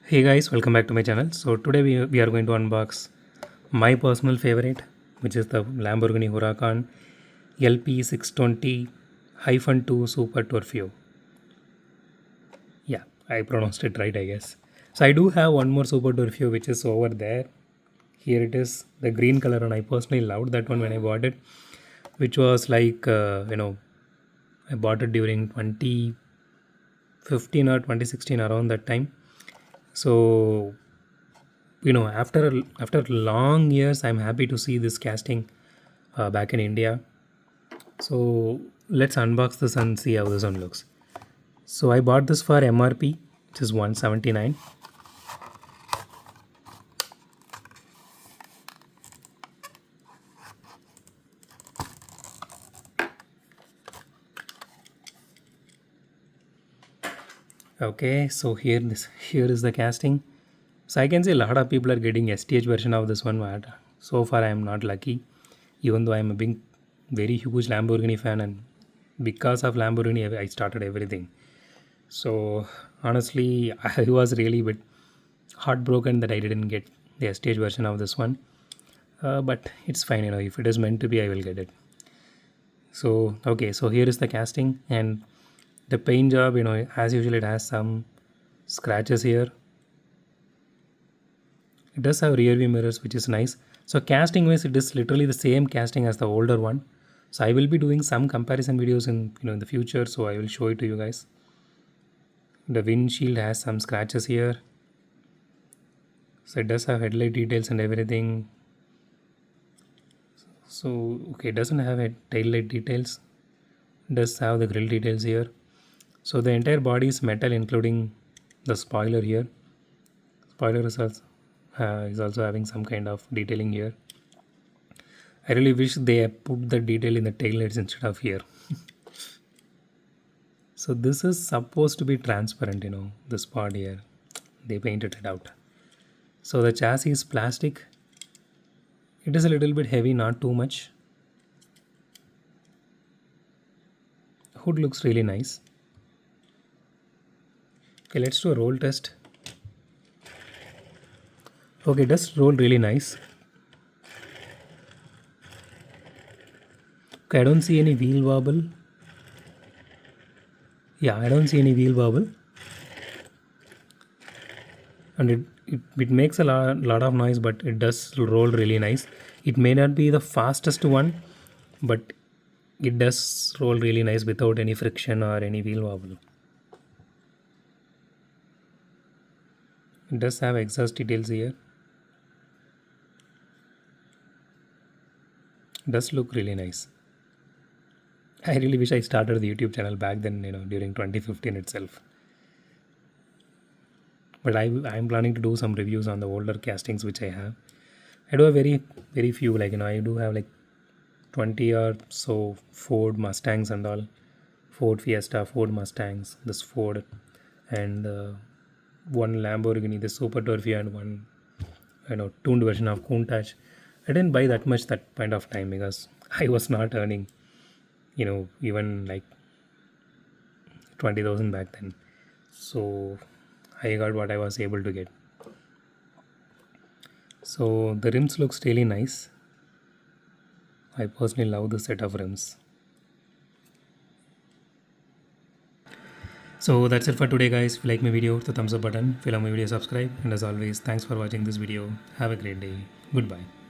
Hey guys, welcome back to my channel. So today we are going to unbox my personal favorite, which is the Lamborghini Huracan LP620-2 Super Torfeo. Yeah, I pronounced it right, I guess. So I do have one more Super Torfeo which is over there. Here it is, the green color, and I personally loved that one when I bought it, which was like I bought it during 2015 or 2016, around that time. So after long years, I'm happy to see this casting back in India. So let's unbox this and see how this one looks. So I bought this for MRP, which is 179. Okay, so here is the casting. So I can see a lot of people are getting STH version of this one, but so far I am not lucky. Even though I am a big, very huge Lamborghini fan, and because of Lamborghini I started everything. So honestly, I was really bit heartbroken that I didn't get the stage version of this one. But it's fine, if it is meant to be, I will get it. So okay, so here is the casting and the paint job. As usual, it has some scratches here. It does have rear view mirrors, which is nice. So casting wise, it is literally the same casting as the older one. So I will be doing some comparison videos in the future. So I will show it to you guys. The windshield has some scratches here. So it does have headlight details and everything. So okay, it doesn't have a tail light details. It does have the grill details here. So the entire body is metal, including the spoiler here. Spoiler is also having some kind of detailing here. I really wish they put the detail in the tail lights instead of here. So this is supposed to be transparent, this part here. They painted it out. So the chassis is plastic. It is a little bit heavy, not too much. Hood looks really nice. Okay, let's do a roll test. Okay, it does roll really nice. Okay, I don't see any wheel wobble. Yeah, I don't see any wheel wobble. And it makes a lot of noise, but it does roll really nice. It may not be the fastest one, but it does roll really nice without any friction or any wheel wobble. It does have exhaust details here. It does look really nice. I really wish I started the YouTube channel back then, during 2015 itself. But I'm planning to do some reviews on the older castings which I have. I do have very few, I do have like 20 or so Ford Mustangs and all. Ford Fiesta, Ford Mustangs, this Ford, and one Lamborghini, the Super Torfeo, and one tuned version of Countach. I didn't buy that much that point of time because I was not earning, even like 20,000 back then. So I got what I was able to get. So the rims looks really nice. I personally love the set of rims. So that's it for today, guys. If you like my video, hit the thumbs up button. If you love my video, subscribe. And as always, thanks for watching this video. Have a great day. Goodbye.